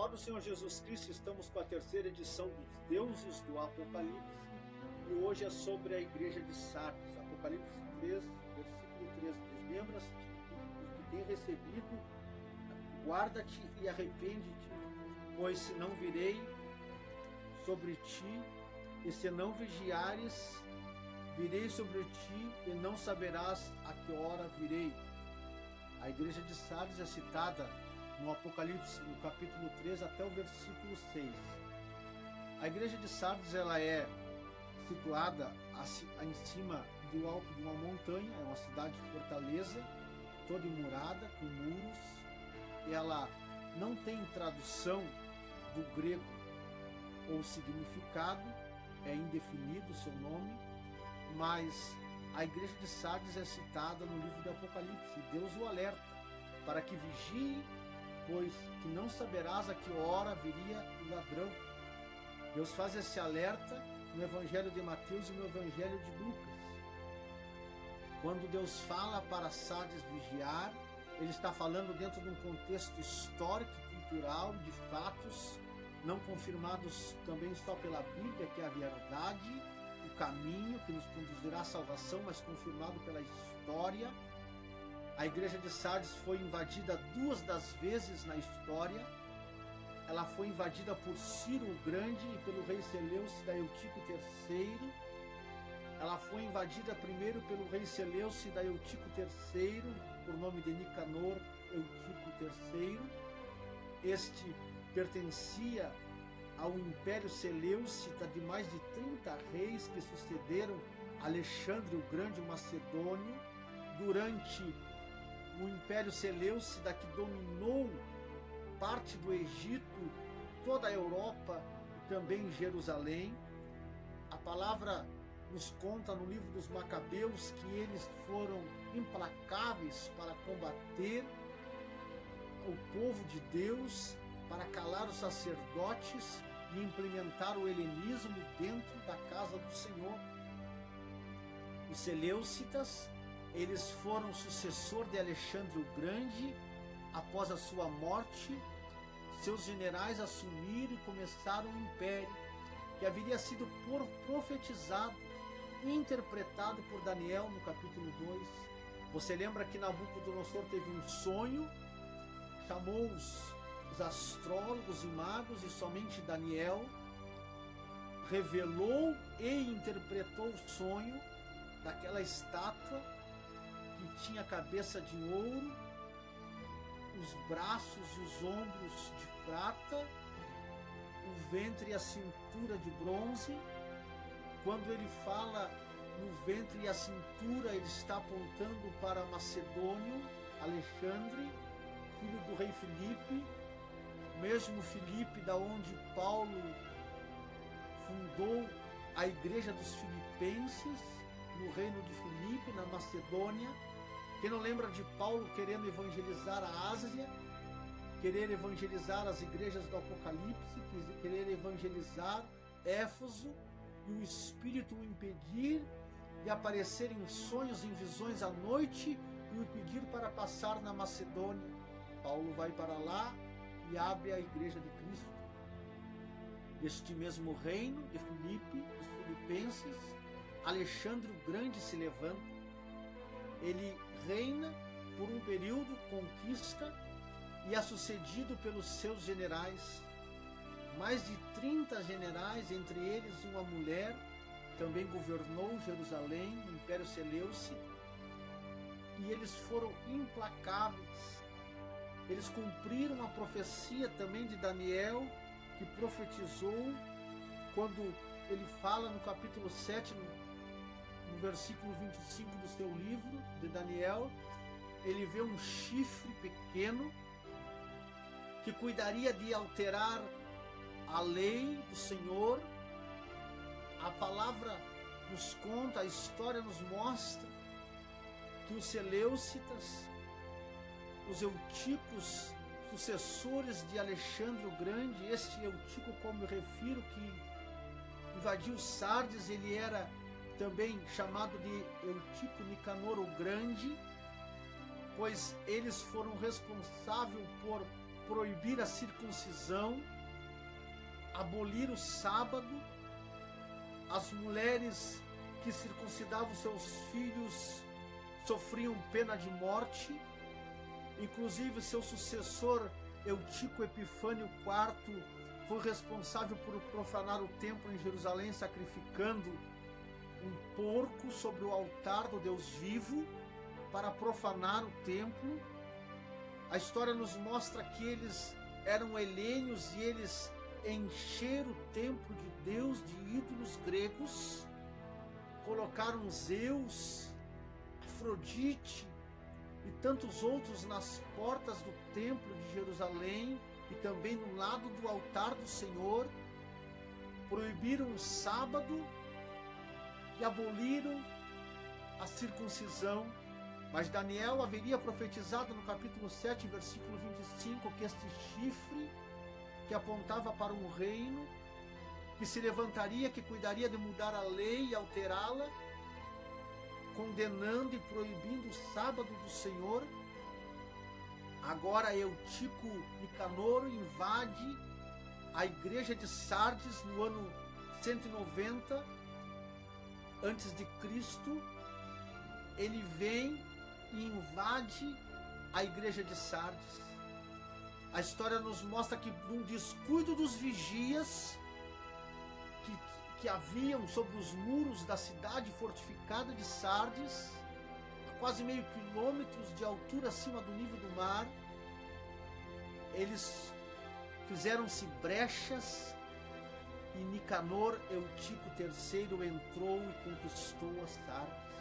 paz do Senhor Jesus Cristo, estamos com a terceira edição dos Deuses do Apocalipse e hoje é sobre a igreja de Sardes. Apocalipse 3, versículo 13 diz: lembra-te do que tem recebido, guarda-te e arrepende-te, pois se não virei sobre ti, e se não vigiares, virei sobre ti e não saberás a que hora virei. A igreja de Sardes é citada no Apocalipse, no capítulo 3 até o versículo 6. A igreja de Sardes ela é situada em cima do alto de uma montanha, é uma cidade fortaleza, toda murada, com muros. Ela não tem tradução do grego ou significado, é indefinido o seu nome, mas a igreja de Sardes é citada no livro do Apocalipse. Deus o alerta para que vigie, pois que não saberás a que hora viria o ladrão. Deus faz esse alerta no Evangelho de Mateus e no Evangelho de Lucas. Quando Deus fala para Sardes vigiar, Ele está falando dentro de um contexto histórico e cultural, de fatos não confirmados também só pela Bíblia, que é a verdade, o caminho que nos conduzirá à salvação, mas confirmado pela história. A igreja de Sardes foi invadida 2 das vezes na história. Ela foi invadida por Ciro o Grande e pelo rei Seleuce da Eutico III. Ela foi invadida primeiro pelo rei Seleuce da Eutico III, por nome de Nicanor Eutico III. Este pertencia ao Império Seleucida de mais de 30 reis que sucederam Alexandre o Grande, o Macedônio. Durante o Império Seleucida, que dominou parte do Egito, toda a Europa e também Jerusalém. A palavra nos conta no livro dos Macabeus que eles foram implacáveis para combater o povo de Deus, para calar os sacerdotes e implementar o helenismo dentro da casa do Senhor. Os Seleucidas, eles foram sucessor de Alexandre o Grande. Após a sua morte, seus generais assumiram e começaram um império que haveria sido profetizado e interpretado por Daniel no capítulo 2. Você lembra que Nabucodonosor teve um sonho, chamou os astrólogos e magos, e somente Daniel revelou e interpretou o sonho daquela estátua que tinha a cabeça de ouro, os braços e os ombros de prata, o ventre e a cintura de bronze. Quando ele fala no ventre e a cintura, ele está apontando para Macedônio, Alexandre, filho do rei Filipe, mesmo Filipe da onde Paulo fundou a igreja dos filipenses, no reino de Filipe, na Macedônia. Quem não lembra de Paulo querendo evangelizar a Ásia, querer evangelizar as igrejas do Apocalipse, querer evangelizar Éfeso, e o Espírito o impedir de aparecer em sonhos, em visões à noite, e o pedir para passar na Macedônia. Paulo vai para lá e abre a igreja de Cristo. Este mesmo reino de Filipe, os filipenses, Alexandre o Grande se levanta. Ele reina por um período, conquista, e é sucedido pelos seus generais. Mais de 30 generais, entre eles uma mulher, também governou Jerusalém, o Império Seleucida, e eles foram implacáveis. Eles cumpriram a profecia também de Daniel, que profetizou quando ele fala no capítulo 7, no versículo 25 do seu livro de Daniel. Ele vê um chifre pequeno que cuidaria de alterar a lei do Senhor. A palavra nos conta, a história nos mostra que os Seleucidas, os euticos, sucessores de Alexandre o Grande, este eutico, como eu refiro, que invadiu Sardes, ele era também chamado de Eutico Nicanor o Grande, pois eles foram responsáveis por proibir a circuncisão, abolir o sábado. As mulheres que circuncidavam seus filhos sofriam pena de morte. Inclusive, seu sucessor, Eutico Epifânio IV, foi responsável por profanar o templo em Jerusalém, sacrificando um porco sobre o altar do Deus vivo para profanar o templo. A história nos mostra que eles eram helênios e eles encheram o templo de Deus de ídolos gregos, colocaram Zeus, Afrodite e tantos outros nas portas do templo de Jerusalém e também no lado do altar do Senhor, proibiram o sábado e aboliram a circuncisão. Mas Daniel haveria profetizado no capítulo 7, versículo 25, que este chifre, que apontava para um reino, que se levantaria, que cuidaria de mudar a lei e alterá-la, condenando e proibindo o sábado do Senhor. Agora Eutico Nicanor invade a igreja de Sardes no ano 190 antes de Cristo. Ele vem e invade a igreja de Sardes. A história nos mostra que, num descuido dos vigias que haviam sobre os muros da cidade fortificada de Sardes, a quase meio quilômetros de altura acima do nível do mar, eles fizeram-se brechas e Nicanor Eutico III entrou e conquistou as Sardes.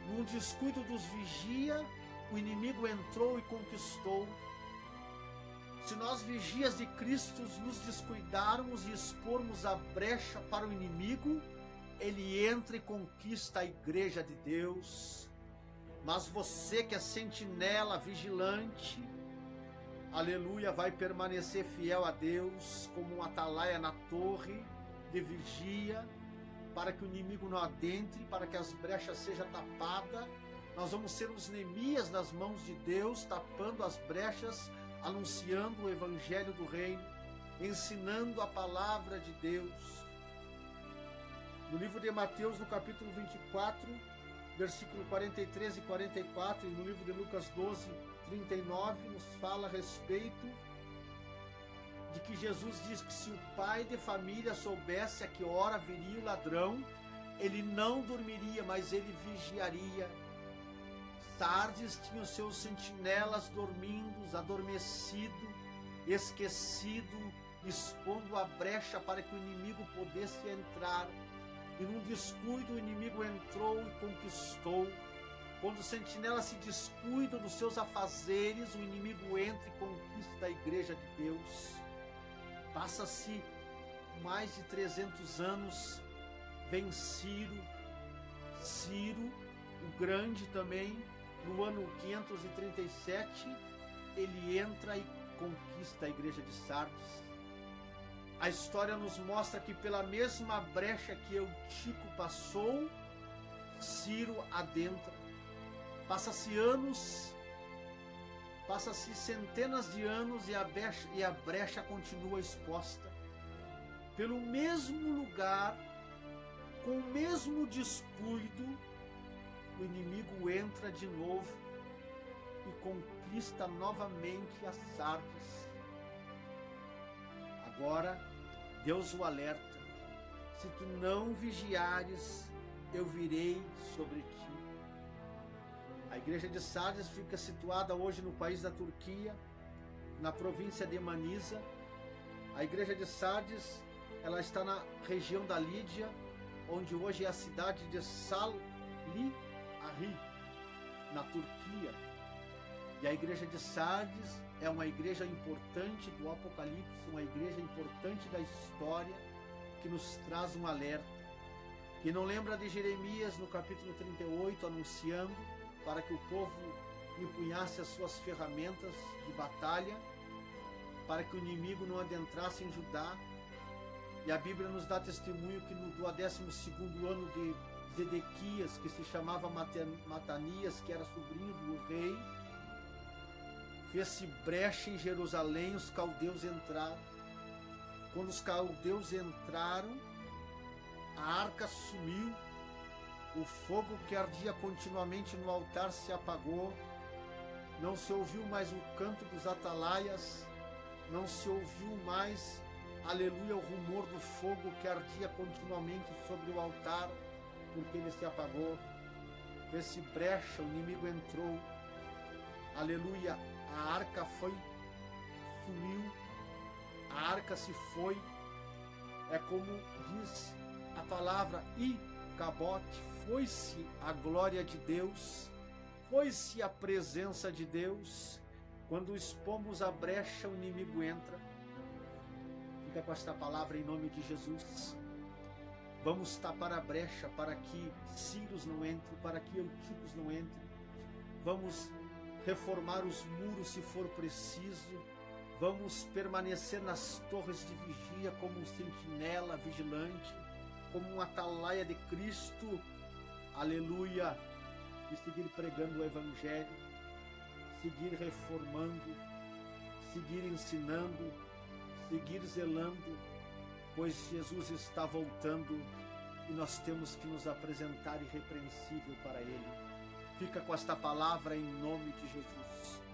Num descuido dos vigia, o inimigo entrou e conquistou. Se nós, vigias de Cristo, nos descuidarmos e expormos a brecha para o inimigo, ele entra e conquista a igreja de Deus. Mas você que é sentinela, vigilante, aleluia, vai permanecer fiel a Deus como um atalaia na torre de vigia, para que o inimigo não adentre, para que as brechas sejam tapadas. Nós vamos ser os Neemias nas mãos de Deus, tapando as brechas, anunciando o evangelho do reino, ensinando a palavra de Deus. No livro de Mateus, no capítulo 24, versículo 43 e 44, e no livro de Lucas 12, 39, nos fala a respeito de que Jesus diz que se o pai de família soubesse a que hora viria o ladrão, ele não dormiria, mas ele vigiaria. Sardes tinha os seus sentinelas dormindo, adormecido, esquecido, expondo a brecha para que o inimigo pudesse entrar. E num descuido o inimigo entrou e conquistou. Quando o sentinela se descuida dos seus afazeres, o inimigo entra e conquista a igreja de Deus. Passa-se mais de 300 anos, vem Ciro o Grande também, no ano 537, ele entra e conquista a igreja de Sardes. A história nos mostra que pela mesma brecha que Eutico passou, Ciro adentra. Passa-se anos, passa-se centenas de anos e a brecha continua exposta. Pelo mesmo lugar, com o mesmo descuido, o inimigo entra de novo e conquista novamente as Sardes. Agora, Deus o alerta: se tu não vigiares, eu virei sobre ti. A igreja de Sardes fica situada hoje no país da Turquia, na província de Manisa. A igreja de Sardes, ela está na região da Lídia, onde hoje é a cidade de Salih, na Turquia. E a igreja de Sardes é uma igreja importante do Apocalipse, uma igreja importante da história, que nos traz um alerta. Que não lembra de Jeremias no capítulo 38, anunciando para que o povo empunhasse as suas ferramentas de batalha, para que o inimigo não adentrasse em Judá. E a Bíblia nos dá testemunho que no 12º ano de Zedequias, que se chamava Matanias, que era sobrinho do rei, fez-se brecha em Jerusalém, os caldeus entraram. Quando os caldeus entraram, a arca sumiu, o fogo que ardia continuamente no altar se apagou, não se ouviu mais o canto dos atalaias, não se ouviu mais, aleluia, o rumor do fogo que ardia continuamente sobre o altar, porque ele se apagou. Fez-se brecha, o inimigo entrou, aleluia, a arca sumiu, a arca se foi, é como diz a palavra Icabote, foi-se a glória de Deus, foi-se a presença de Deus. Quando expomos a brecha, o inimigo entra. Fica com esta palavra em nome de Jesus. Vamos tapar a brecha para que Círios não entre, para que Antípos não entre. Vamos reformar os muros se for preciso. Vamos permanecer nas torres de vigia como um sentinela vigilante, como um atalaia de Cristo. Aleluia! E seguir pregando o Evangelho, seguir reformando, seguir ensinando, seguir zelando, pois Jesus está voltando e nós temos que nos apresentar irrepreensível para Ele. Fica com esta palavra em nome de Jesus.